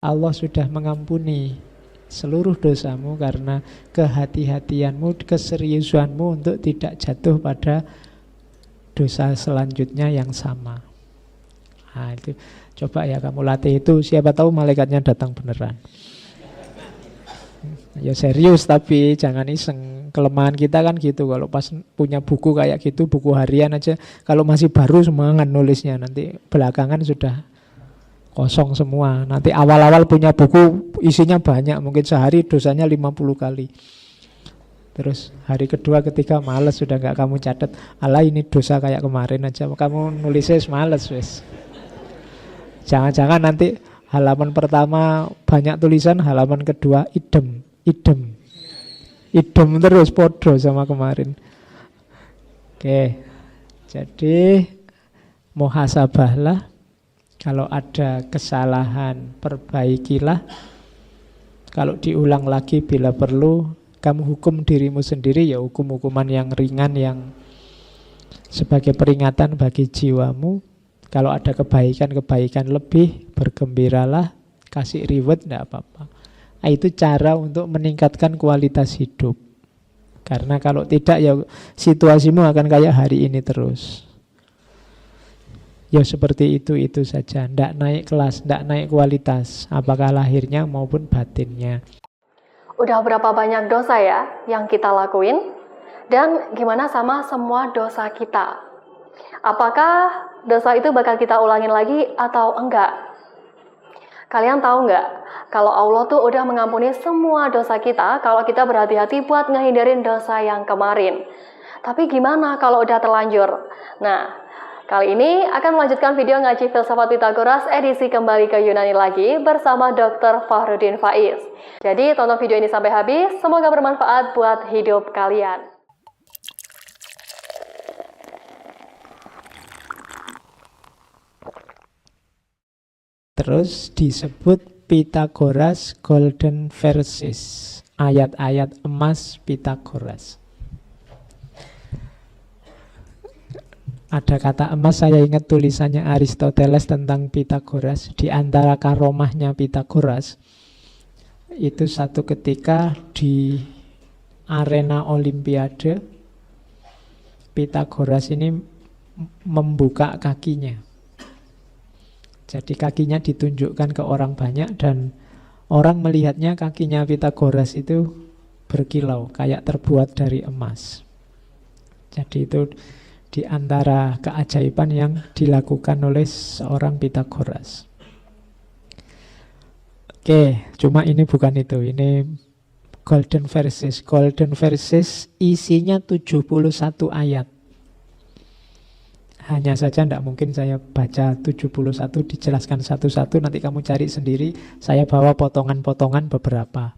Allah sudah mengampuni seluruh dosamu karena kehati-hatianmu, keseriusanmu untuk tidak jatuh pada dosa selanjutnya yang sama. Nah itu, coba ya kamu latih itu, siapa tahu malaikatnya datang beneran. Ya serius tapi jangan iseng. Kelemahan kita kan gitu, kalau pas punya buku kayak gitu, buku harian aja, kalau masih baru semangat nulisnya, nanti belakangan sudah kosong semua. Nanti awal-awal punya buku isinya banyak, mungkin sehari dosanya 50 kali. Terus hari kedua ketiga males, sudah nggak kamu catat. Alah ini dosa kayak kemarin aja, kamu nulisnya males wes. Jangan-jangan nanti halaman pertama banyak tulisan, halaman kedua idem terus podo sama kemarin. Oke, jadi muhasabahlah. Kalau ada kesalahan perbaikilah. Kalau diulang lagi bila perlu, kamu hukum dirimu sendiri, ya hukum-hukuman yang ringan yang sebagai peringatan bagi jiwamu. Kalau ada kebaikan-kebaikan lebih, bergembiralah, kasih reward, tidak apa-apa. Nah, itu cara untuk meningkatkan kualitas hidup. Karena kalau tidak ya situasimu akan kayak hari ini terus. Ya seperti itu saja. Tidak naik kelas, tidak naik kualitas, apakah lahirnya maupun batinnya. Udah berapa banyak dosa ya yang kita lakuin? Dan gimana sama semua dosa kita? Apakah dosa itu bakal kita ulangin lagi atau enggak? Kalian tahu nggak, kalau Allah tuh udah mengampuni semua dosa kita kalau kita berhati-hati buat ngehindarin dosa yang kemarin. Tapi gimana kalau udah terlanjur? Nah, kali ini akan melanjutkan video ngaji filsafat Pitagoras edisi kembali ke Yunani lagi bersama Dr. Fahrudin Faiz. Jadi tonton video ini sampai habis, semoga bermanfaat buat hidup kalian. Terus disebut Pitagoras Golden Verses, ayat-ayat emas Pitagoras. Ada kata emas, saya ingat tulisannya Aristoteles tentang Pitagoras. Di antara karomahnya Pitagoras, itu satu ketika di arena Olimpiade, Pitagoras ini membuka kakinya. Jadi kakinya ditunjukkan ke orang banyak dan orang melihatnya kakinya Pitagoras itu berkilau, kayak terbuat dari emas. Jadi itu di antara keajaiban yang dilakukan oleh seorang Pitagoras. Oke, cuma ini bukan itu. Ini Golden Verses. Golden Verses isinya 71 ayat. Hanya saja tidak mungkin saya baca 71 dijelaskan satu-satu, nanti kamu cari sendiri. Saya bawa potongan-potongan beberapa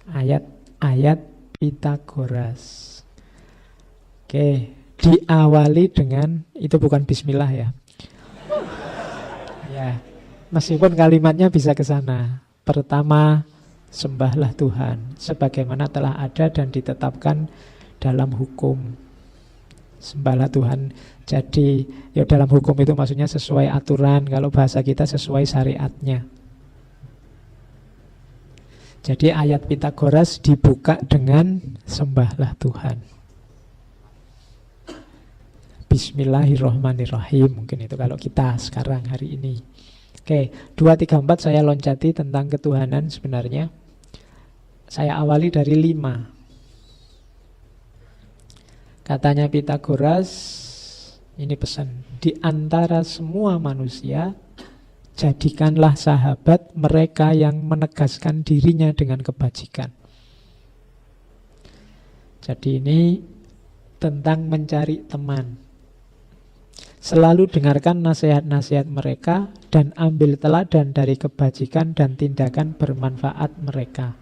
ayat-ayat Pitagoras. Oke, diawali dengan, itu bukan bismillah ya. Ya, meskipun kalimatnya bisa ke sana. Pertama, sembahlah Tuhan sebagaimana telah ada dan ditetapkan dalam hukum. Sembahlah Tuhan. Jadi ya dalam hukum itu maksudnya sesuai aturan, kalau bahasa kita sesuai syariatnya. Jadi ayat Pitagoras dibuka dengan sembahlah Tuhan. Bismillahirrahmanirrahim. Mungkin itu kalau kita sekarang hari ini. Oke, 2, 3, 4 saya loncati tentang ketuhanan sebenarnya. Saya awali dari 5. Katanya Pitagoras, ini pesan, di antara semua manusia, jadikanlah sahabat mereka yang menegaskan dirinya dengan kebajikan. Jadi ini tentang mencari teman. Selalu dengarkan nasihat-nasihat mereka dan ambil teladan dari kebajikan dan tindakan bermanfaat mereka.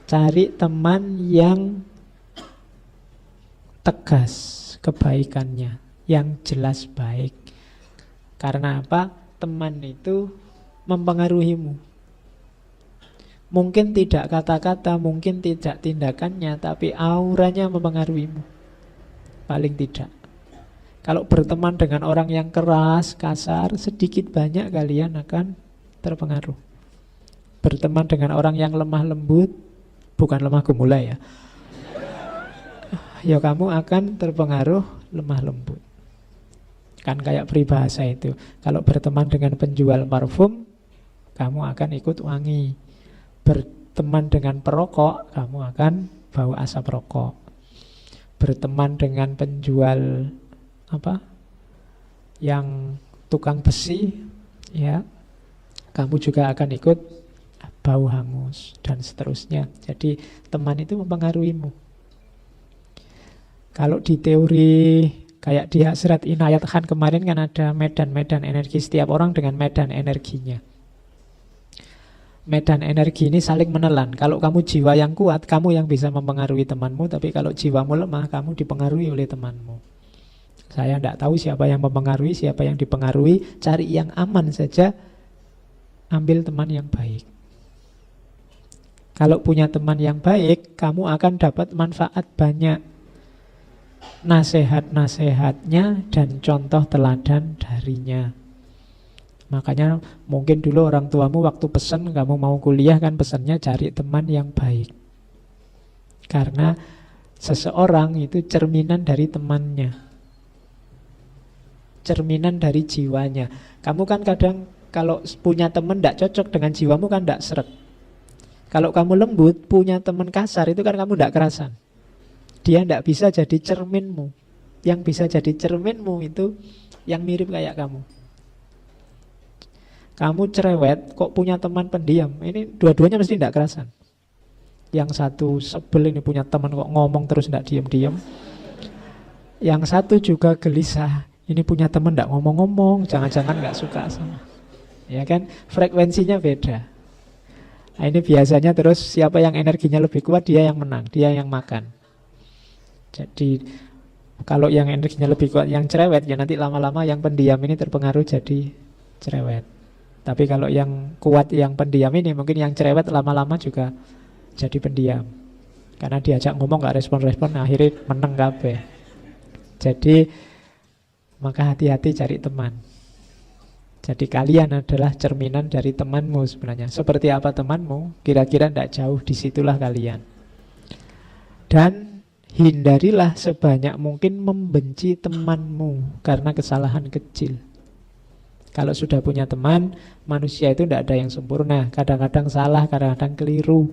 Cari teman yang tegas kebaikannya, yang jelas baik. Karena apa? Teman itu mempengaruhimu. Mungkin tidak kata-kata, mungkin tidak tindakannya, tapi auranya mempengaruhimu. Paling tidak. Kalau berteman dengan orang yang keras, kasar, sedikit banyak kalian akan terpengaruh. Berteman dengan orang yang lemah lembut, bukan lemah gemula ya, ya kamu akan terpengaruh lemah lembut. Kan kayak peribahasa itu, kalau berteman dengan penjual parfum, kamu akan ikut wangi. Berteman dengan perokok, kamu akan bau asap rokok. Berteman dengan penjual yang tukang besi, ya, kamu juga akan ikut bau hangus dan seterusnya. Jadi teman itu mempengaruhimu. Kalau di teori kayak di Hasrat Inayat Khan kemarin kan ada medan-medan energi, setiap orang dengan medan energinya. Medan energi ini saling menelan. Kalau kamu jiwa yang kuat, kamu yang bisa mempengaruhi temanmu. Tapi kalau jiwamu lemah, kamu dipengaruhi oleh temanmu. Saya tidak tahu siapa yang mempengaruhi, siapa yang dipengaruhi. Cari yang aman saja, ambil teman yang baik. Kalau punya teman yang baik, kamu akan dapat manfaat banyak. Nasihat-nasihatnya dan contoh teladan darinya. Makanya mungkin dulu orang tuamu waktu pesan kamu mau kuliah kan pesannya cari teman yang baik. Karena seseorang itu cerminan dari temannya, cerminan dari jiwanya. Kamu kan kadang kalau punya teman tidak cocok dengan jiwamu kan tidak seret. Kalau kamu lembut, punya teman kasar itu kan kamu tidak kerasan. Dia tidak bisa jadi cerminmu. Yang bisa jadi cerminmu itu yang mirip kayak kamu. Kamu cerewet, kok punya teman pendiam. Ini dua-duanya mesti tidak kerasan. Yang satu sebel ini punya teman kok ngomong terus tidak diam-diam. Yang satu juga gelisah. Ini punya teman tidak ngomong-ngomong, jangan-jangan nggak suka sama. Ya kan, frekuensinya beda. Nah, ini biasanya terus siapa yang energinya lebih kuat dia yang menang, dia yang makan. Jadi kalau yang energinya lebih kuat yang cerewet, ya nanti lama-lama yang pendiam ini terpengaruh jadi cerewet. Tapi kalau yang kuat yang pendiam ini, mungkin yang cerewet lama-lama juga jadi pendiam. Karena diajak ngomong gak respon-respon, akhirnya meneng kabeh. Jadi maka hati-hati cari teman. Jadi kalian adalah cerminan dari temanmu sebenarnya. Seperti apa temanmu, kira-kira tidak jauh, disitulah kalian. Dan hindarilah sebanyak mungkin membenci temanmu karena kesalahan kecil. Kalau sudah punya teman, manusia itu tidak ada yang sempurna. Kadang-kadang salah, kadang-kadang keliru.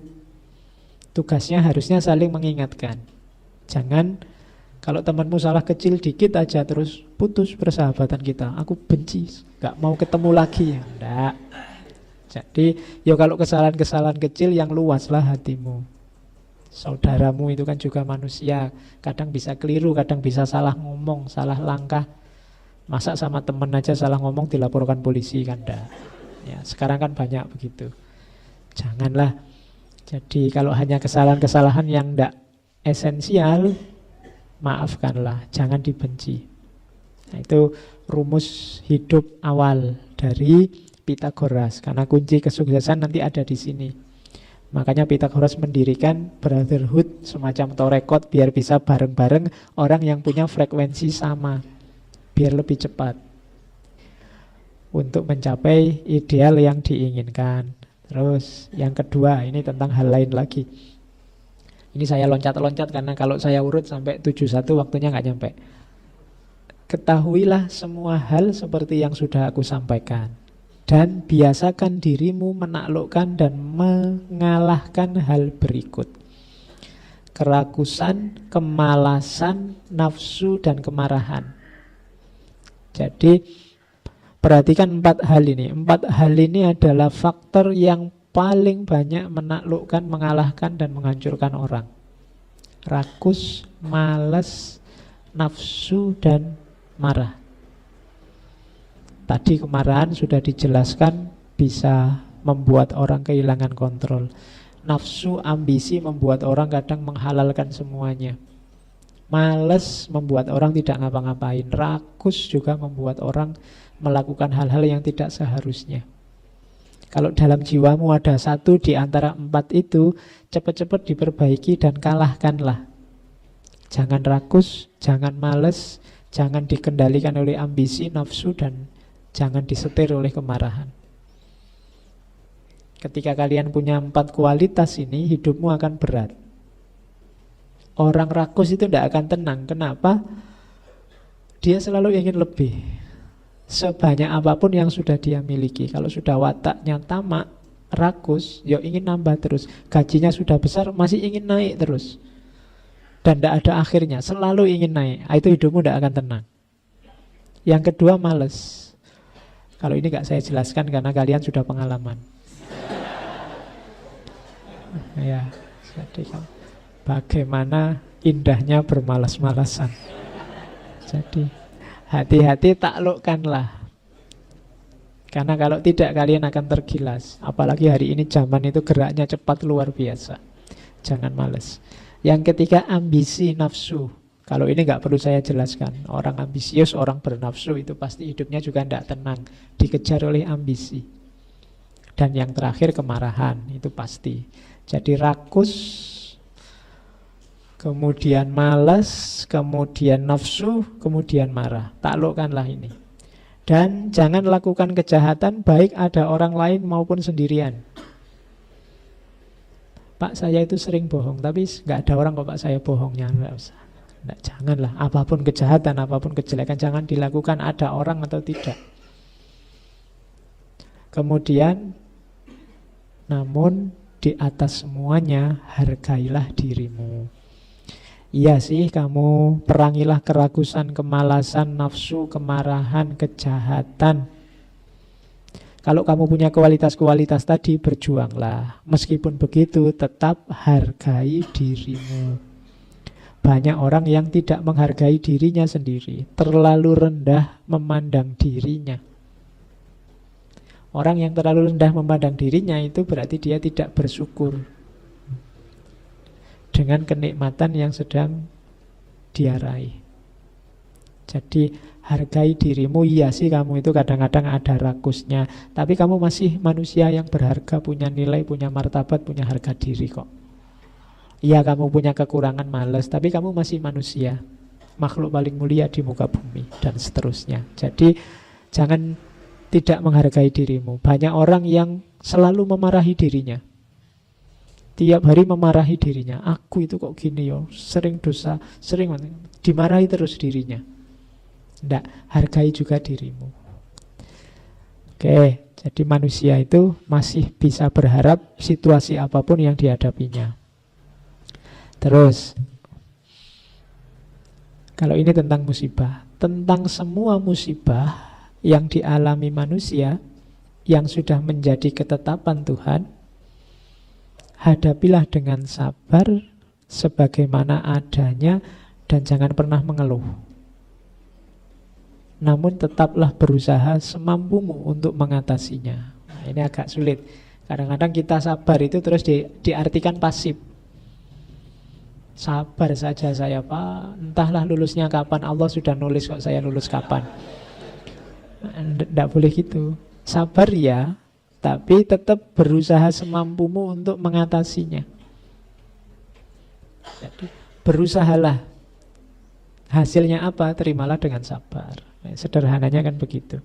Tugasnya harusnya saling mengingatkan. Jangan kalau temanmu salah kecil dikit aja terus putus persahabatan kita. Aku benci, gak mau ketemu lagi. Enggak. Jadi ya kalau kesalahan-kesalahan kecil yang luaslah hatimu. Saudaramu itu kan juga manusia. Kadang bisa keliru, kadang bisa salah ngomong, salah langkah. Masa sama temen aja salah ngomong dilaporkan polisi kan enggak. Ya, sekarang kan banyak begitu. Janganlah. Jadi kalau hanya kesalahan-kesalahan yang enggak esensial, maafkanlah, jangan dibenci. Nah, itu rumus hidup awal dari Pythagoras. Karena kunci kesuksesan nanti ada di sini. Makanya Pythagoras mendirikan brotherhood, semacam torekot, biar bisa bareng-bareng orang yang punya frekuensi sama, biar lebih cepat untuk mencapai ideal yang diinginkan. Terus yang kedua, ini tentang hal lain lagi. Ini saya loncat-loncat karena kalau saya urut sampai 71 waktunya nggak nyampe. Ketahuilah semua hal seperti yang sudah aku sampaikan. Dan biasakan dirimu menaklukkan dan mengalahkan hal berikut: kerakusan, kemalasan, nafsu, dan kemarahan. Jadi perhatikan 4 hal ini. 4 hal ini adalah faktor yang paling banyak menaklukkan, mengalahkan, dan menghancurkan orang. Rakus, malas, nafsu, dan marah. Tadi kemarahan sudah dijelaskan bisa membuat orang kehilangan kontrol. Nafsu, ambisi membuat orang kadang menghalalkan semuanya. Malas membuat orang tidak ngapa-ngapain. Rakus juga membuat orang melakukan hal-hal yang tidak seharusnya. Kalau dalam jiwamu ada satu di antara 4 itu, cepat-cepat diperbaiki dan kalahkanlah. Jangan rakus, jangan malas, jangan dikendalikan oleh ambisi, nafsu, dan jangan disetir oleh kemarahan. Ketika kalian punya 4 kualitas ini, hidupmu akan berat. Orang rakus itu tidak akan tenang. Kenapa? Dia selalu ingin lebih. Sebanyak apapun yang sudah dia miliki. Kalau sudah wataknya tamak, rakus, ya ingin nambah terus. Gajinya sudah besar, masih ingin naik terus. Dan tidak ada akhirnya, selalu ingin naik. Itu hidupmu tidak akan tenang. Yang kedua, malas. Kalau ini gak saya jelaskan karena kalian sudah pengalaman. Ya, jadi kan bagaimana indahnya bermalas-malasan. Jadi hati-hati, taklukkanlah. Karena kalau tidak kalian akan tergilas. Apalagi hari ini zaman itu geraknya cepat luar biasa. Jangan malas. Yang ketiga, ambisi nafsu. Kalau ini nggak perlu saya jelaskan. Orang ambisius, orang bernafsu itu pasti hidupnya juga tidak tenang. Dikejar oleh ambisi. Dan yang terakhir, kemarahan. Itu pasti. Jadi rakus, kemudian malas, kemudian nafsu, kemudian marah. Taklukkanlah ini. Dan jangan lakukan kejahatan baik ada orang lain maupun sendirian. Pak, saya itu sering bohong, tapi nggak ada orang kok Pak saya bohongnya. Nggak usah. Nggak, janganlah. Apapun kejahatan, apapun kejelekan, jangan dilakukan ada orang atau tidak. Kemudian, namun di atas semuanya hargailah dirimu. Iya sih, kamu perangilah kerakusan, kemalasan, nafsu, kemarahan, kejahatan. Kalau kamu punya kualitas-kualitas tadi, berjuanglah. Meskipun begitu, tetap hargai dirimu. Banyak orang yang tidak menghargai dirinya sendiri, terlalu rendah memandang dirinya. Orang yang terlalu rendah memandang dirinya itu berarti dia tidak bersyukur dengan kenikmatan yang sedang dia raih. Jadi hargai dirimu. Iya sih, kamu itu kadang-kadang ada rakusnya, tapi kamu masih manusia yang berharga, punya nilai, punya martabat, punya harga diri kok. Iya, kamu punya kekurangan, malas, tapi kamu masih manusia, makhluk paling mulia di muka bumi, dan seterusnya. Jadi jangan tidak menghargai dirimu. Banyak orang yang selalu memarahi dirinya. Tiap hari memarahi dirinya. Aku itu kok gini yo, sering dosa, sering dimarahi terus dirinya. Tidak, hargai juga dirimu. Oke, jadi manusia itu masih bisa berharap situasi apapun yang dihadapinya. Terus, kalau ini tentang musibah, tentang semua musibah yang dialami manusia yang sudah menjadi ketetapan Tuhan, hadapilah dengan sabar sebagaimana adanya dan jangan pernah mengeluh. Namun tetaplah berusaha semampumu untuk mengatasinya. Nah, ini agak sulit. Kadang-kadang kita sabar itu terus diartikan pasif. Sabar saja saya Pak, entahlah lulusnya kapan, Allah sudah nulis kok saya lulus kapan. Tidak boleh gitu. Sabar ya, tapi tetap berusaha semampumu untuk mengatasinya. Jadi berusahalah. Hasilnya apa? Terimalah dengan sabar. Sederhananya kan begitu.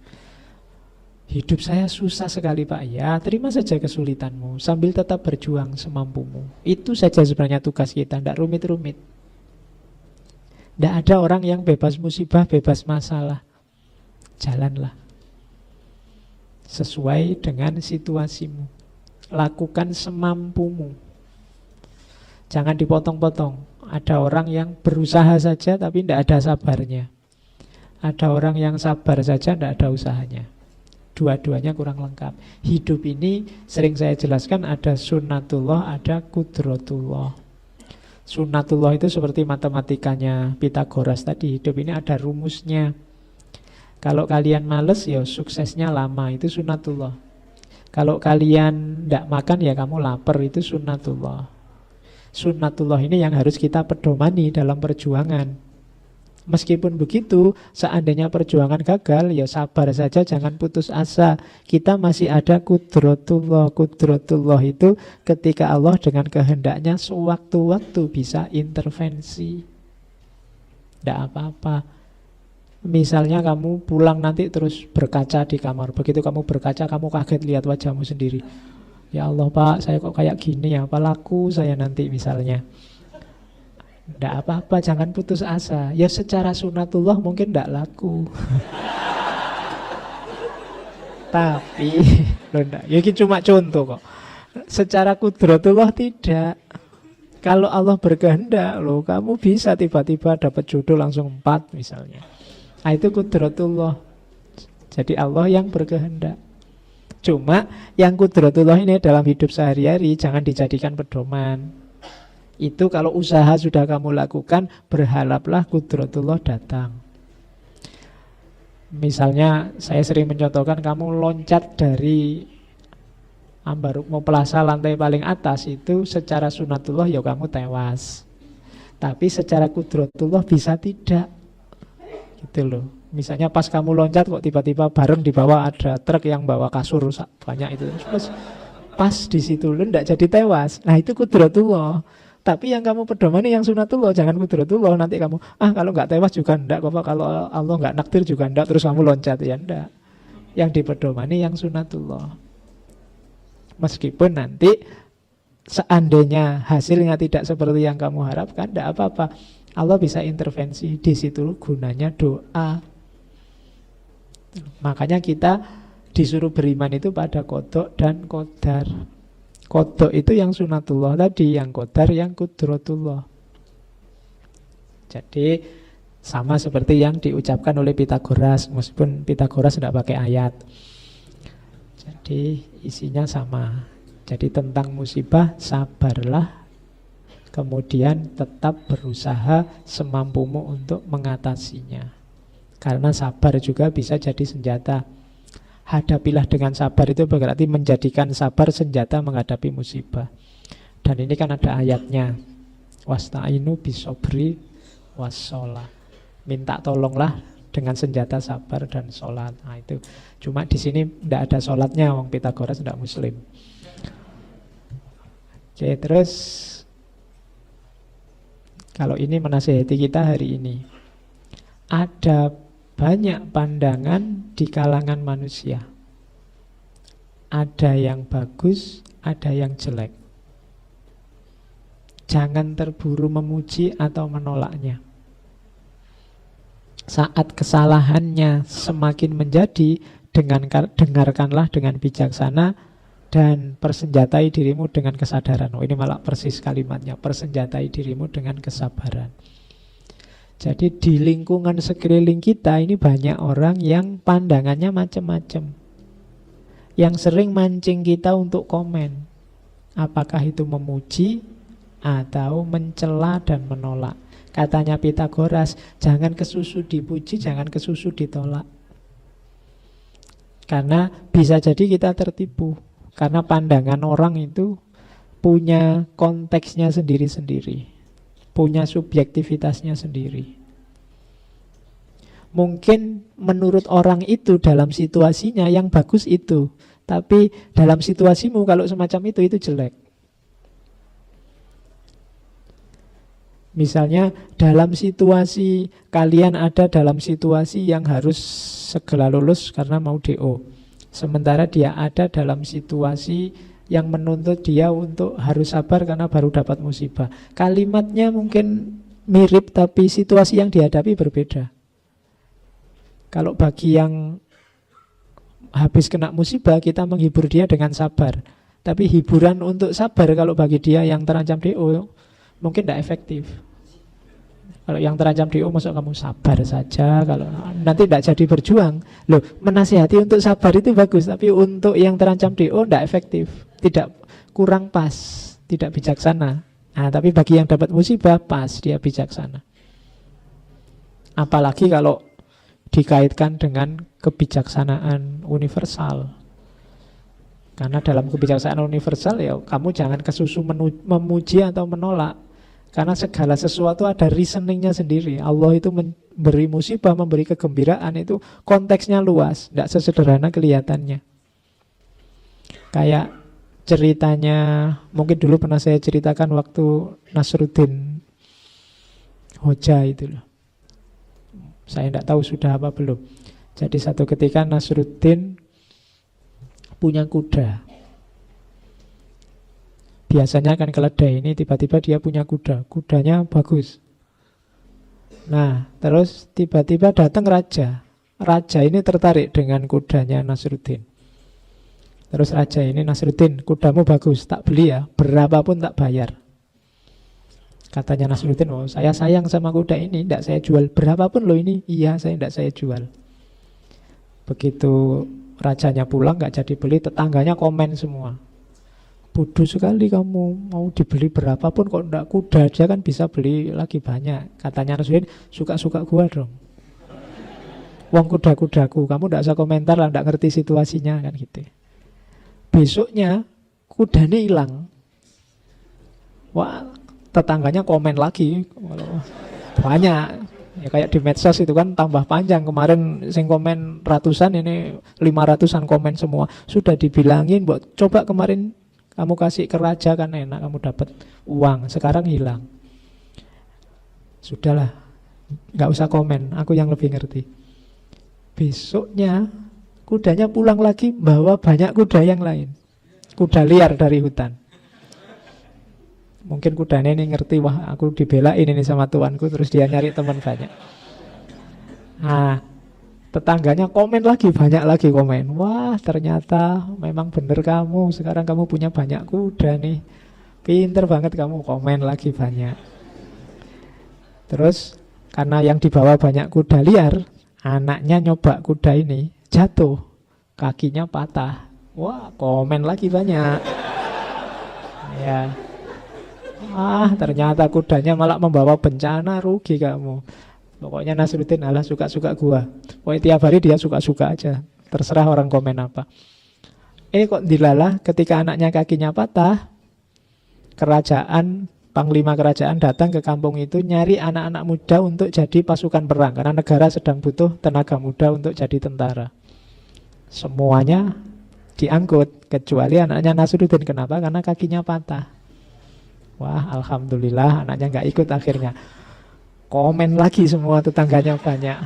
Hidup saya susah sekali Pak. Ya, terima saja kesulitanmu sambil tetap berjuang semampumu. Itu saja sebenarnya tugas kita, tidak rumit-rumit. Tidak ada orang yang bebas musibah, bebas masalah. Jalanlah sesuai dengan situasimu. Lakukan semampumu. Jangan dipotong-potong. Ada orang yang berusaha saja tapi tidak ada sabarnya. Ada orang yang sabar saja tidak ada usahanya. Dua-duanya kurang lengkap. Hidup ini sering saya jelaskan ada sunnatullah, ada kudratullah. Sunnatullah itu seperti matematikanya Pythagoras tadi. Hidup ini ada rumusnya. Kalau kalian males ya suksesnya lama, itu sunnatullah. Kalau kalian tidak makan ya kamu lapar, itu sunnatullah. Sunnatullah ini yang harus kita pedomani dalam perjuangan. Meskipun begitu, seandainya perjuangan gagal, ya sabar saja, jangan putus asa. Kita masih ada kudratullah. Kudratullah itu ketika Allah dengan kehendaknya sewaktu-waktu bisa intervensi. Tidak apa-apa. Misalnya kamu pulang nanti terus berkaca di kamar. Begitu kamu berkaca, kamu kaget lihat wajahmu sendiri. Ya Allah Pak, saya kok kayak gini ya, apa laku saya nanti misalnya. Tidak apa-apa, jangan putus asa. Ya secara sunatullah mungkin tidak laku. Tapi, loh enggak, ya ini cuma contoh kok. Secara kudratullah tidak. Kalau Allah berkehendak, loh kamu bisa tiba-tiba dapat jodoh langsung 4 misalnya. Nah itu kudratullah. Jadi Allah yang berkehendak. Cuma yang kudratullah ini dalam hidup sehari-hari jangan dijadikan pedoman. Itu kalau usaha sudah kamu lakukan, berharaplah kudratullah datang. Misalnya saya sering mencontohkan, kamu loncat dari Ambarukmo Plaza lantai paling atas, itu secara sunatullah ya kamu tewas. Tapi secara kudratullah bisa tidak. Gitu loh. Misalnya pas kamu loncat kok tiba-tiba bareng di bawah ada truk yang bawa kasur rusak banyak itu. Pas di situ lu ndak jadi tewas. Nah itu kudratullah. Tapi yang kamu pedomani yang sunatullah, jangan kudratullah. Nanti kamu, kalau nggak tewas juga ndak kok, kalau Allah nggak nakdir juga ndak, terus kamu loncat, ya ndak. Yang dipedomani yang sunatullah. Meskipun nanti seandainya hasilnya tidak seperti yang kamu harapkan, ndak apa-apa. Allah bisa intervensi, di situ gunanya doa. Makanya kita disuruh beriman itu pada qada dan qadar. Qada itu yang sunatullah tadi, yang qadar yang kudratullah. Jadi sama seperti yang diucapkan oleh Pitagoras, meskipun Pitagoras tidak pakai ayat. Jadi isinya sama. Jadi tentang musibah, sabarlah, kemudian tetap berusaha semampumu untuk mengatasinya. Karena sabar juga bisa jadi senjata. Hadapilah dengan sabar itu berarti menjadikan sabar senjata menghadapi musibah. Dan ini kan ada ayatnya. Wasta'inu bisobri wassolah. Minta tolonglah dengan senjata sabar dan sholat. Nah itu. Cuma di sini tidak ada sholatnya, wong Pitagoras tidak muslim. Oke, terus kalau ini menasihati kita hari ini. Ada banyak pandangan di kalangan manusia. Ada yang bagus, ada yang jelek. Jangan terburu memuji atau menolaknya. Saat kesalahannya semakin menjadi, dengarkanlah dengan bijaksana dan persenjatai dirimu dengan kesadaran. Oh, ini malah persis kalimatnya, persenjatai dirimu dengan kesabaran. Jadi di lingkungan sekeliling kita ini banyak orang yang pandangannya macam-macam, yang sering mancing kita untuk komen. Apakah itu memuji atau mencela dan menolak. Katanya Pitagoras, jangan kesusu dipuji, jangan kesusu ditolak. Karena bisa jadi kita tertipu. Karena pandangan orang itu punya konteksnya sendiri-sendiri, punya subjektivitasnya sendiri. Mungkin menurut orang itu dalam situasinya yang bagus itu, tapi dalam situasimu kalau semacam itu jelek. Misalnya dalam situasi kalian ada dalam situasi yang harus segera lulus karena mau DO. Sementara dia ada dalam situasi yang menuntut dia untuk harus sabar karena baru dapat musibah. Kalimatnya mungkin mirip tapi situasi yang dihadapi berbeda. Kalau bagi yang habis kena musibah, kita menghibur dia dengan sabar. Tapi hiburan untuk sabar kalau bagi dia yang terancam DO mungkin tidak efektif. Kalau yang terancam DO, masuk kamu sabar saja, kalau nanti tidak jadi berjuang. Loh, menasihati untuk sabar itu bagus, tapi untuk yang terancam DO tidak efektif, tidak, kurang pas, tidak bijaksana. Nah, tapi bagi yang dapat musibah, pas, dia bijaksana. Apalagi kalau dikaitkan dengan kebijaksanaan universal. Karena dalam kebijaksanaan universal ya kamu jangan kesusu memuji atau menolak. Karena segala sesuatu ada reasoningnya sendiri. Allah itu memberi musibah, memberi kegembiraan itu konteksnya luas, tidak sesederhana kelihatannya. Kayak ceritanya, mungkin dulu pernah saya ceritakan waktu Nasruddin Hoja itu loh. Saya tidak tahu sudah apa belum. Jadi satu ketika Nasruddin punya kuda. biasanya kan keledai ini tiba-tiba dia punya kuda, kudanya bagus. Nah, terus tiba-tiba datang raja. Raja ini tertarik dengan kudanya Nasruddin. Terus raja ini, Nasruddin, kudamu bagus, tak beli ya, berapapun tak bayar. Katanya Nasruddin, oh saya sayang sama kuda ini, tidak saya jual. Berapapun loh ini, iya saya tidak saya jual. Begitu rajanya pulang gak jadi beli, tetangganya komen semua. Bodoh sekali kamu, mau dibeli berapapun kok enggak, kuda aja kan bisa beli lagi banyak. Katanya Nasruddin, suka-suka gua dong. Wong kuda-kudaku, kamu enggak usah komentar lah, enggak ngerti situasinya kan gitu. Besoknya kudanya hilang. Wah, tetangganya komen lagi. Banyak. Ya kayak di medsos itu kan tambah panjang. Kemarin sing komen ratusan, ini 500-an komen semua. Sudah dibilangin, buat coba kemarin kamu kasih ke raja kan enak, kamu dapat uang. Sekarang hilang. Sudahlah, nggak usah komen, aku yang lebih ngerti. Besoknya kudanya pulang lagi bawa banyak kuda yang lain. Kuda liar dari hutan. Mungkin kudanya ini ngerti, wah aku dibelain ini sama tuanku, terus dia nyari teman banyak. Nah, tetangganya komen lagi, banyak lagi komen. Wah ternyata memang bener kamu, sekarang kamu punya banyak kuda nih. Pinter banget kamu, komen lagi banyak. Terus karena yang dibawa banyak kuda liar, anaknya nyoba kuda ini, jatuh, kakinya patah. Wah komen lagi banyak. Ya, ternyata kudanya malah membawa bencana, rugi kamu. Pokoknya Nasruddin alah suka-suka gua. Pokoknya tiap hari dia suka-suka aja. Terserah orang komen apa. Kok dilalah ketika anaknya kakinya patah, panglima kerajaan datang ke kampung itu nyari anak-anak muda untuk jadi pasukan perang. Karena negara sedang butuh tenaga muda untuk jadi tentara. Semuanya diangkut, kecuali anaknya Nasruddin. Kenapa? Karena kakinya patah. Wah, alhamdulillah anaknya nggak ikut akhirnya. Komen lagi semua tetangganya banyak.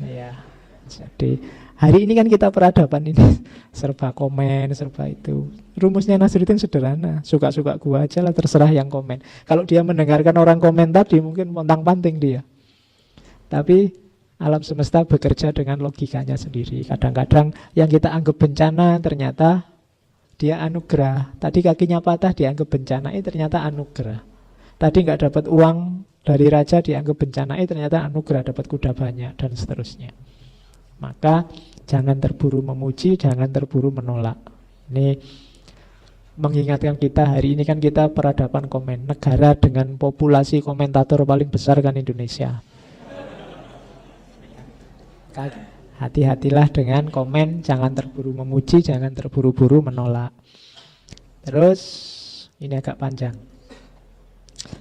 Ya, jadi hari ini kan kita peradaban ini serba komen, serba itu. Rumusnya Nasruddin sederhana, suka-suka gua aja lah, terserah yang komen. Kalau dia mendengarkan orang komen tadi mungkin pontang-panting dia. Tapi alam semesta bekerja dengan logikanya sendiri. Kadang-kadang yang kita anggap bencana ternyata dia anugerah. Tadi kakinya patah dianggap bencana, ternyata anugerah. Tadi nggak dapat uang dari raja dianggap bencana, ternyata anugerah, dapat kuda banyak dan seterusnya. Maka jangan terburu memuji, jangan terburu menolak. Ini mengingatkan kita, hari ini kan kita peradaban komen. Negara dengan populasi komentator paling besar kan Indonesia. Hati-hatilah dengan komen, jangan terburu memuji, jangan terburu-buru menolak. Terus ini agak panjang.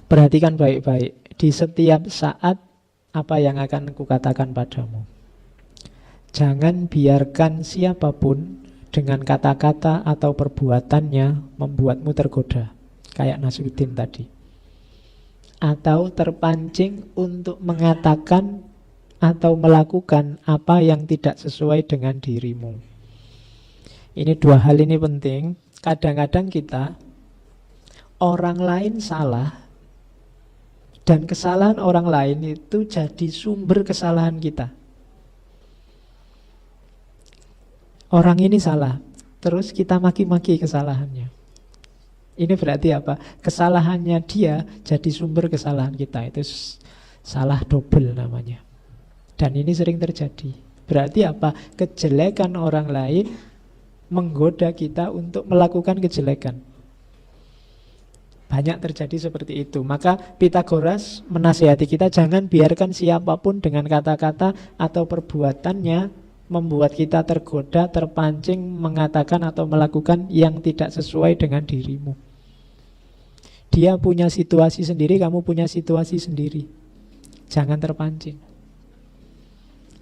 Perhatikan baik-baik. Di setiap saat apa yang akan kukatakan padamu. Jangan biarkan siapapun dengan kata-kata atau perbuatannya membuatmu tergoda. Kayak Nasruddin tadi. Atau terpancing untuk mengatakan atau melakukan apa yang tidak sesuai dengan dirimu. Ini dua hal ini penting. Kadang-kadang kita, orang lain salah, dan kesalahan orang lain itu jadi sumber kesalahan kita. Orang ini salah, terus kita maki-maki kesalahannya. Ini berarti apa? Kesalahannya dia jadi sumber kesalahan kita. Itu salah double namanya. Dan ini sering terjadi. Berarti apa? Kejelekan orang lain menggoda kita untuk melakukan kejelekan. Banyak terjadi seperti itu. Maka Pythagoras menasihati kita, jangan biarkan siapapun dengan kata-kata atau perbuatannya membuat kita tergoda, terpancing mengatakan atau melakukan yang tidak sesuai dengan dirimu. Dia punya situasi sendiri, kamu punya situasi sendiri. Jangan terpancing.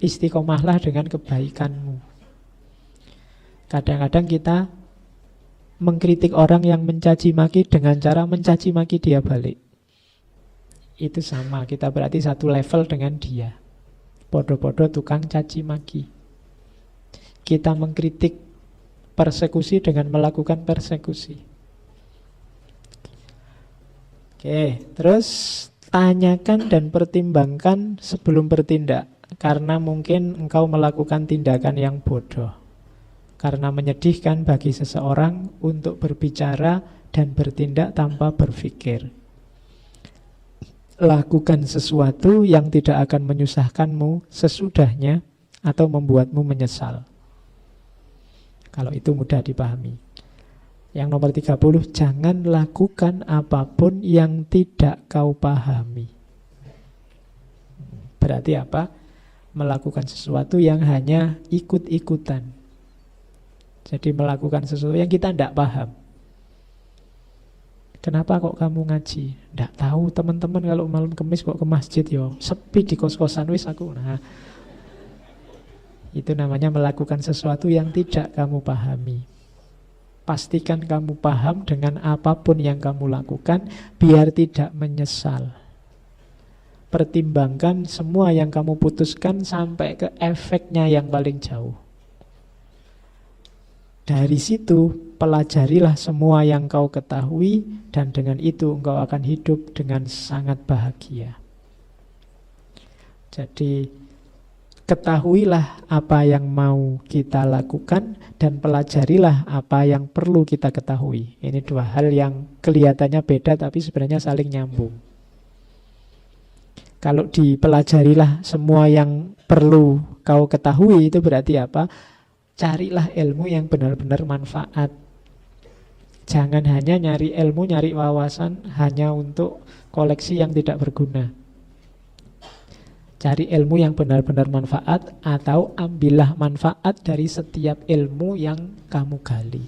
Istiqomahlah dengan kebaikanmu. Kadang-kadang kita mengkritik orang yang mencaci maki dengan cara mencaci maki dia balik. Itu sama, kita berarti satu level dengan dia. Podo-podo tukang caci maki. Kita mengkritik persekusi dengan melakukan persekusi. Oke, terus tanyakan dan pertimbangkan sebelum bertindak. Karena mungkin engkau melakukan tindakan yang bodoh. Karena menyedihkan bagi seseorang untuk berbicara dan bertindak tanpa berpikir. Lakukan sesuatu yang tidak akan menyusahkanmu sesudahnya atau membuatmu menyesal. Kalau itu mudah dipahami. Yang nomor 30, jangan lakukan apapun yang tidak kau pahami. Berarti apa? Melakukan sesuatu yang hanya ikut-ikutan. Jadi melakukan sesuatu yang kita tidak paham. Kenapa kok kamu ngaji? Tidak tahu teman-teman, kalau malam Kamis kok ke masjid yo. Sepi di kos-kosan wis aku. Nah, itu namanya melakukan sesuatu yang tidak kamu pahami. Pastikan kamu paham dengan apapun yang kamu lakukan biar tidak menyesal. Pertimbangkan semua yang kamu putuskan sampai ke efeknya yang paling jauh. Dari situ pelajarilah semua yang kau ketahui dan dengan itu engkau akan hidup dengan sangat bahagia. Jadi ketahuilah apa yang mau kita lakukan dan pelajarilah apa yang perlu kita ketahui. Ini dua hal yang kelihatannya beda tapi sebenarnya saling nyambung. Kalau dipelajarilah semua yang perlu kau ketahui, itu berarti apa? Carilah ilmu yang benar-benar manfaat. Jangan hanya nyari ilmu, nyari wawasan hanya untuk koleksi yang tidak berguna. Cari ilmu yang benar-benar manfaat atau ambillah manfaat dari setiap ilmu yang kamu gali.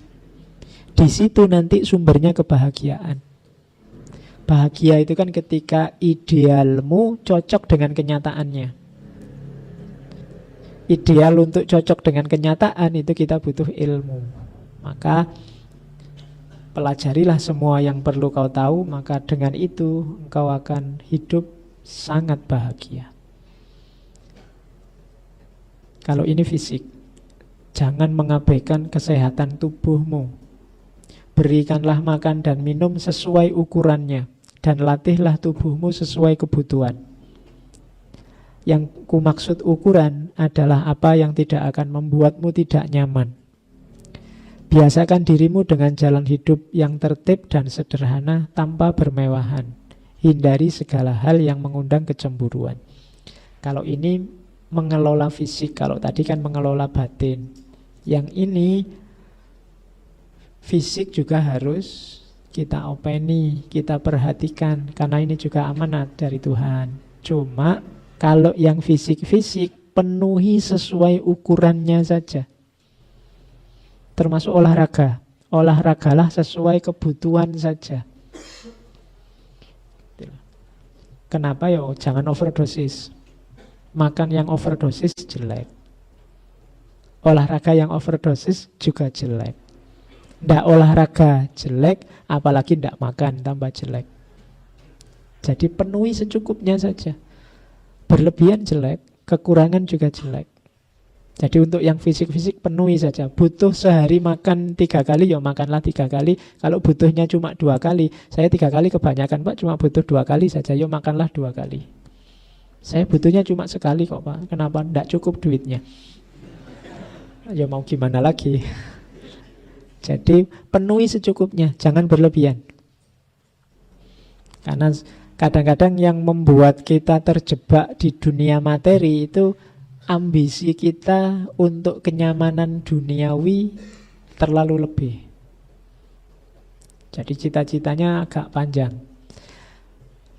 Di situ nanti sumbernya kebahagiaan. Bahagia itu kan ketika idealmu cocok dengan kenyataannya. Ideal untuk cocok dengan kenyataan itu kita butuh ilmu. Maka pelajarilah semua yang perlu kau tahu, maka dengan itu engkau akan hidup sangat bahagia. Kalau ini fisik, jangan mengabaikan kesehatan tubuhmu. Berikanlah makan dan minum sesuai ukurannya, dan latihlah tubuhmu sesuai kebutuhan. Yang ku maksud ukuran adalah apa yang tidak akan membuatmu tidak nyaman. Biasakan dirimu dengan jalan hidup yang tertib dan sederhana tanpa bermewahan. Hindari segala hal yang mengundang kecemburuan. Kalau ini mengelola fisik, kalau tadi kan mengelola batin. Yang ini fisik juga harus kita openi, kita perhatikan, karena ini juga amanat dari Tuhan. Cuma kalau yang fisik-fisik penuhi sesuai ukurannya saja. Termasuk olahraga. Olahragalah sesuai kebutuhan saja. Kenapa ya? Jangan overdosis. Makan yang overdosis jelek. Olahraga yang overdosis juga jelek. Ndak olahraga jelek, apalagi ndak makan tambah jelek. Jadi penuhi secukupnya saja. Berlebihan jelek, kekurangan juga jelek. Jadi untuk yang fisik-fisik penuhi saja. Butuh sehari makan 3 kali, ya makanlah 3 kali. Kalau butuhnya cuma 2 kali, saya 3 kali kebanyakan Pak, cuma butuh 2 kali saja, ya makanlah 2 kali. Saya butuhnya cuma sekali kok Pak. Kenapa? Tidak cukup duitnya. Ya mau gimana lagi. Jadi penuhi secukupnya, jangan berlebihan. Karena kadang-kadang yang membuat kita terjebak di dunia materi itu ambisi kita untuk kenyamanan duniawi terlalu lebih. Jadi cita-citanya agak panjang.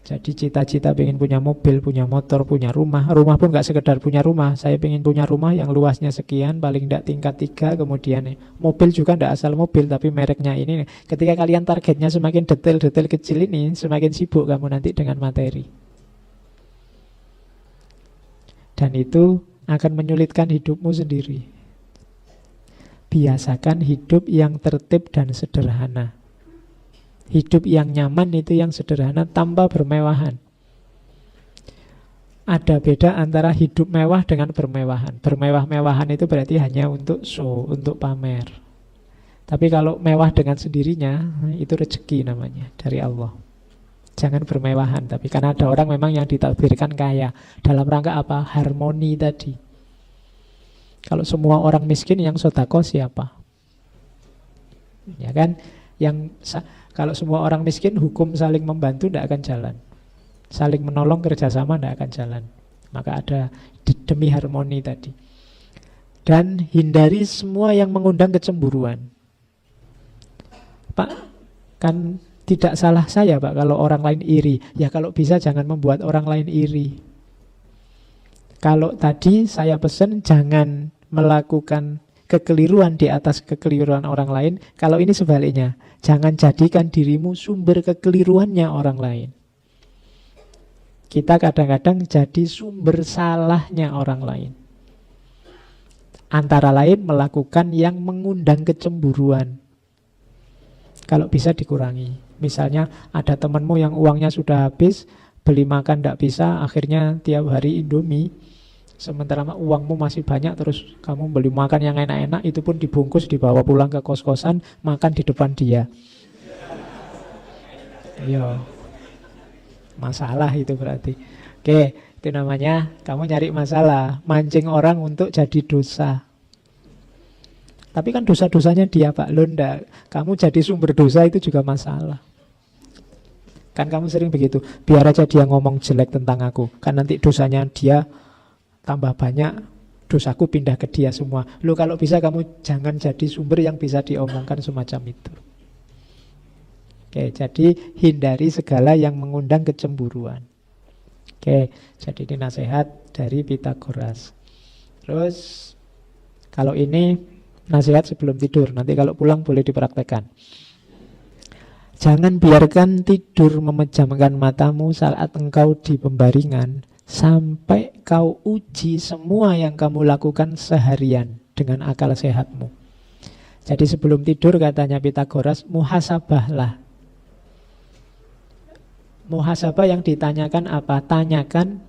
Jadi cita-cita pengen punya mobil, punya motor, punya rumah. Rumah pun gak sekedar punya rumah. Saya pengen punya rumah yang luasnya sekian, paling tidak tingkat 3. Kemudian mobil juga tidak asal mobil, tapi mereknya ini. Ketika kalian targetnya semakin detail-detail kecil ini, semakin sibuk kamu nanti dengan materi. Dan itu akan menyulitkan hidupmu sendiri. Biasakan hidup yang tertib dan sederhana. Hidup yang nyaman itu yang sederhana tanpa bermewahan. Ada beda antara hidup mewah dengan bermewahan. Bermewah-mewahan itu berarti hanya untuk show, untuk pamer. Tapi kalau mewah dengan sendirinya, itu rezeki namanya dari Allah. Jangan bermewahan. Tapi karena ada orang memang yang ditakdirkan kaya. Dalam rangka apa? Harmoni tadi. Kalau semua orang miskin, yang sodako siapa? Ya kan? Kalau semua orang miskin, hukum saling membantu tidak akan jalan. Saling menolong, kerjasama tidak akan jalan. Maka ada demi harmoni tadi. Dan hindari semua yang mengundang kecemburuan. Pak, kan tidak salah saya Pak kalau orang lain iri. Ya kalau bisa jangan membuat orang lain iri. Kalau tadi saya pesan jangan melakukan kekeliruan di atas kekeliruan orang lain. Kalau ini sebaliknya, jangan jadikan dirimu sumber kekeliruannya orang lain. Kita kadang-kadang jadi sumber salahnya orang lain. Antara lain melakukan yang mengundang kecemburuan. Kalau bisa dikurangi. Misalnya ada temanmu yang uangnya sudah habis, beli makan tidak bisa, akhirnya tiap hari Indomie. Sementara uangmu masih banyak, terus kamu beli makan yang enak-enak, itu pun dibungkus, dibawa pulang ke kos-kosan, makan di depan dia. Iya, masalah itu berarti. Oke, itu namanya kamu nyari masalah, mancing orang untuk jadi dosa. Tapi kan dosa-dosanya dia Pak, lo ndak. Kamu jadi sumber dosa itu juga masalah. Kan kamu sering begitu, biar aja dia ngomong jelek tentang aku, kan nanti dosanya dia tambah banyak, dosaku pindah ke dia semua. Lo kalau bisa kamu jangan jadi sumber yang bisa diomongkan semacam itu. Oke, jadi hindari segala yang mengundang kecemburuan. Oke, jadi ini nasihat dari Pitagoras. Terus kalau ini nasihat sebelum tidur, nanti kalau pulang boleh dipraktekkan. Jangan biarkan tidur memejamkan matamu saat engkau di pembaringan, sampai kau uji semua yang kamu lakukan seharian dengan akal sehatmu. Jadi sebelum tidur katanya Pitagoras, muhasabahlah. Muhasabah yang ditanyakan apa? Tanyakan,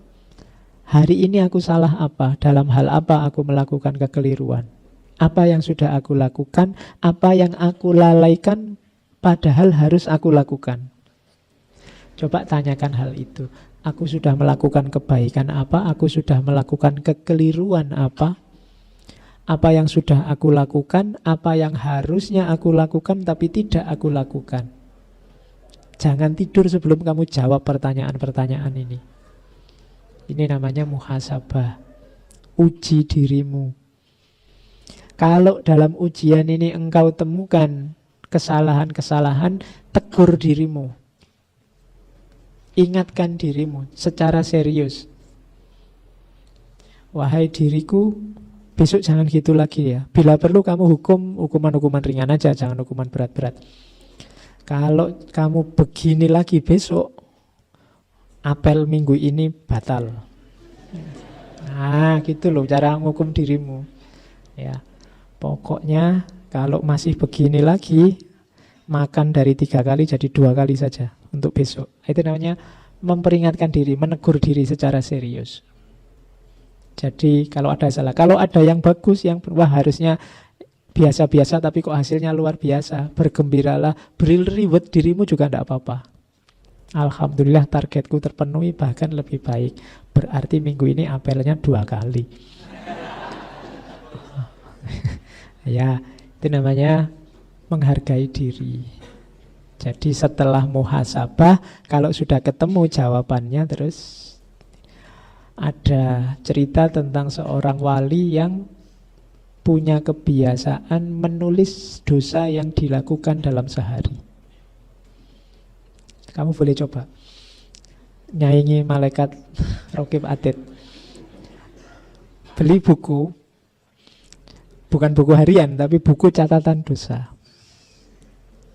hari ini aku salah apa? Dalam hal apa aku melakukan kekeliruan? Apa yang sudah aku lakukan? Apa yang aku lalaikan padahal harus aku lakukan? Coba tanyakan hal itu. Aku sudah melakukan kebaikan apa? Aku sudah melakukan kekeliruan apa? Apa yang sudah aku lakukan? Apa yang harusnya aku lakukan tapi tidak aku lakukan? Jangan tidur sebelum kamu jawab pertanyaan-pertanyaan ini. Ini namanya muhasabah. Uji dirimu. Kalau dalam ujian ini engkau temukan kesalahan-kesalahan, tegur dirimu. Ingatkan dirimu secara serius. Wahai diriku, besok jangan gitu lagi ya. Bila perlu kamu hukuman-hukuman ringan aja, jangan hukuman berat-berat. Kalau kamu begini lagi besok, apel minggu ini batal. Nah, gitu loh cara menghukum dirimu. Ya. Pokoknya kalau masih begini lagi, makan dari 3 kali jadi 2 kali saja untuk besok. Itu namanya memperingatkan diri, menegur diri secara serius. Jadi kalau ada salah, kalau ada yang bagus, yang wah harusnya biasa-biasa tapi kok hasilnya luar biasa, bergembiralah, beri reward dirimu juga tidak apa-apa. Alhamdulillah targetku terpenuhi, bahkan lebih baik. Berarti minggu ini apelnya 2 kali. Ya, itu namanya menghargai diri. Jadi setelah muhasabah, kalau sudah ketemu jawabannya, terus ada cerita tentang seorang wali yang punya kebiasaan menulis dosa yang dilakukan dalam sehari. Kamu boleh coba nyaingi malaikat Raqib Atid. Beli buku, bukan buku harian, tapi buku catatan dosa.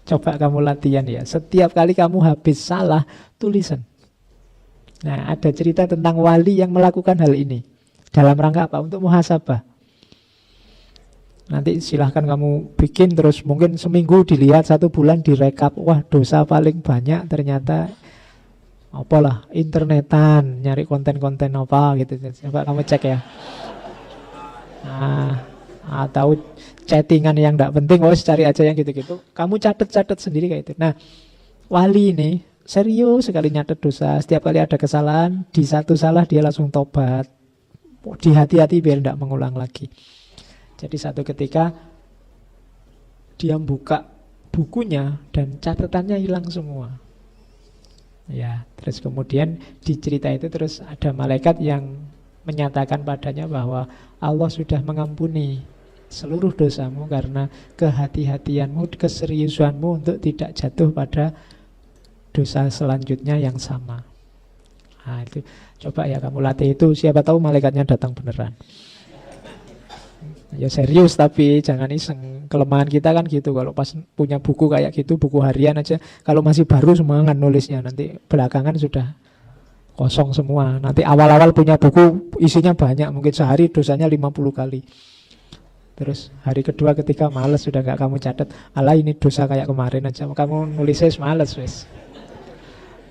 Coba kamu latihan ya. Setiap kali kamu habis salah, tulisan. Nah, ada cerita tentang wali yang melakukan hal ini. Dalam rangka apa? Untuk muhasabah. Nanti silahkan kamu bikin, terus mungkin seminggu dilihat, 1 bulan direkap. Wah, dosa paling banyak ternyata apalah, internetan, nyari konten-konten apa gitu. Coba kamu cek ya. Nah, atau chattingan yang tidak penting, cari aja yang gitu-gitu. Kamu catat-catat sendiri kayak itu. Nah, wali ini serius sekali nyatet dosa. Setiap kali ada kesalahan, di satu salah dia langsung tobat. Dihati-hati biar tidak mengulang lagi. Jadi satu ketika dia buka bukunya dan catatannya hilang semua. Ya, terus kemudian di cerita itu terus ada malaikat yang menyatakan padanya bahwa Allah sudah mengampuni seluruh dosamu karena kehati-hatianmu, keseriusanmu untuk tidak jatuh pada dosa selanjutnya yang sama. Nah, itu coba ya kamu latih itu, siapa tahu malaikatnya datang beneran. Ya serius tapi jangan iseng. Kelemahan kita kan gitu, kalau pas punya buku kayak gitu, buku harian aja, kalau masih baru semangat nulisnya, nanti belakangan sudah kosong semua. Nanti awal-awal punya buku isinya banyak, mungkin sehari dosanya 50 kali. Terus hari kedua ketika males sudah gak kamu catat, alah ini dosa kayak kemarin aja, kamu nulisnya males wes.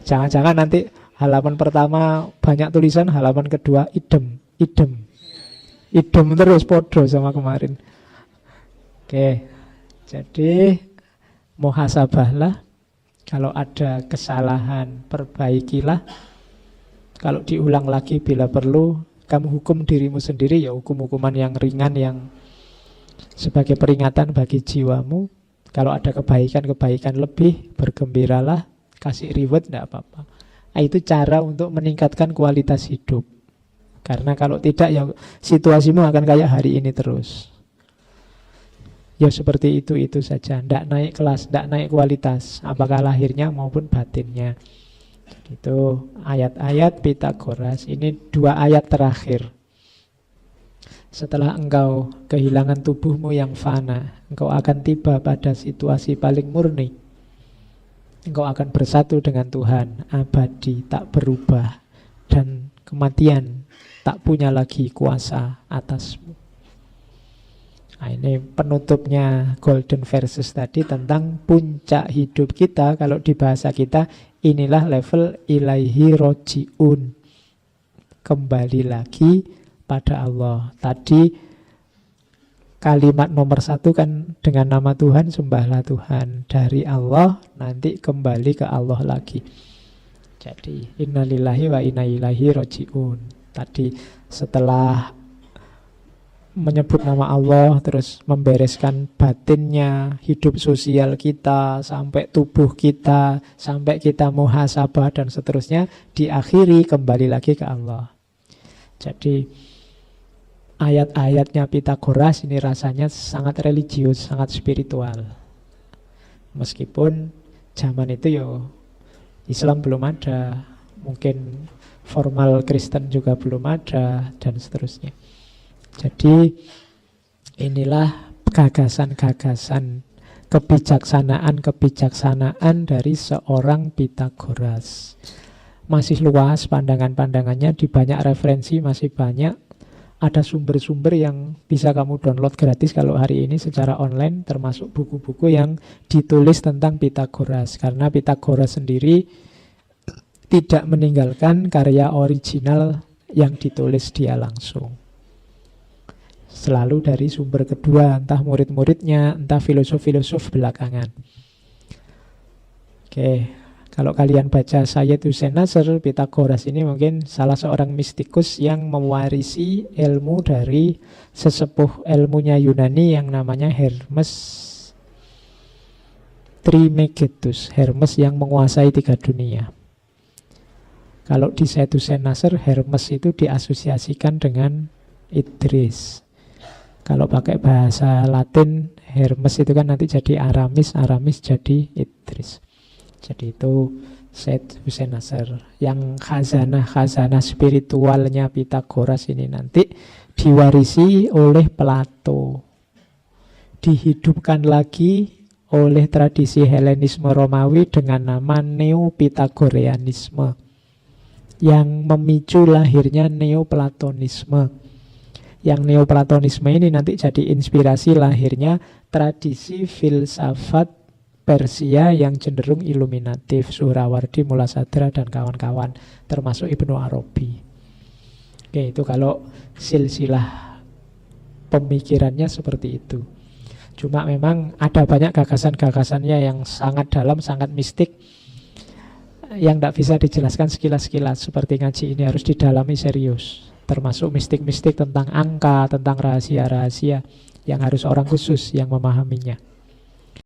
Jangan-jangan nanti halaman pertama banyak tulisan, halaman kedua idem terus podo sama kemarin. Oke, jadi muhasabahlah. Kalau ada kesalahan perbaikilah. Kalau diulang lagi bila perlu, kamu hukum dirimu sendiri, ya hukum-hukuman yang ringan yang sebagai peringatan bagi jiwamu. Kalau ada kebaikan-kebaikan lebih, bergembiralah, kasih reward, tidak apa-apa. Nah, itu cara untuk meningkatkan kualitas hidup. Karena kalau tidak ya situasimu akan kayak hari ini terus. Ya seperti itu saja. Tidak naik kelas, tidak naik kualitas, apakah lahirnya maupun batinnya. Itu ayat-ayat Pitagoras. Ini 2 ayat terakhir. Setelah engkau kehilangan tubuhmu yang fana, engkau akan tiba pada situasi paling murni. Engkau akan bersatu dengan Tuhan, abadi, tak berubah. Dan kematian tak punya lagi kuasa atasmu. Nah, ini penutupnya Golden Verses tadi tentang puncak hidup kita. Kalau di bahasa kita, inilah level ilaihi roji'un, kembali lagi pada Allah. Tadi kalimat nomor 1 kan dengan nama Tuhan, sembahlah Tuhan. Dari Allah nanti kembali ke Allah lagi. Jadi innalillahi wa inna ilaihi roji'un. Tadi setelah menyebut nama Allah, terus membereskan batinnya, hidup sosial kita, sampai tubuh kita, sampai kita muhasabah dan seterusnya, diakhiri kembali lagi ke Allah. Jadi ayat-ayatnya Pitagoras ini rasanya sangat religius, sangat spiritual. Meskipun zaman itu ya Islam belum ada, mungkin formal Kristen juga belum ada, dan seterusnya. Jadi inilah gagasan-gagasan, kebijaksanaan dari seorang Pitagoras. Masih luas pandangan-pandangannya, di banyak referensi masih banyak. Ada sumber-sumber yang bisa kamu download gratis kalau hari ini secara online, termasuk buku-buku yang ditulis tentang Pitagoras. Karena Pitagoras sendiri tidak meninggalkan karya original yang ditulis dia langsung. Selalu dari sumber kedua, entah murid-muridnya, entah filosof-filosof belakangan. Oke, kalau kalian baca Sayyid Hussein Nasr, Pitagoras ini mungkin salah seorang mistikus yang mewarisi ilmu dari sesepuh ilmunya Yunani yang namanya Hermes Trismegistus, Hermes yang menguasai 3 dunia. Kalau di Sayyid Hussein Nasr, Hermes itu diasosiasikan dengan Idris. Kalau pakai bahasa Latin, Hermes itu kan nanti jadi Aramis, Aramis jadi Idris. Jadi itu Sayyid Hussein Nasr. Yang khazanah spiritualnya Pitagoras ini nanti diwarisi oleh Plato, dihidupkan lagi oleh tradisi Helenisme Romawi dengan nama Neopitagoreanisme, yang memicu lahirnya Neoplatonisme. Yang Neoplatonisme ini nanti jadi inspirasi lahirnya tradisi filsafat Persia yang cenderung iluminatif, Suhrawardi, Mulasadra, dan kawan-kawan, termasuk Ibnu Arabi. Oke, itu kalau silsilah pemikirannya seperti itu. Cuma memang ada banyak gagasan-gagasannya yang sangat dalam, sangat mistik. yang tidak bisa dijelaskan sekilas-sekilas. Seperti ngaji ini harus didalami serius. Termasuk mistik-mistik tentang angka, tentang rahasia-rahasia yang harus orang khusus yang memahaminya.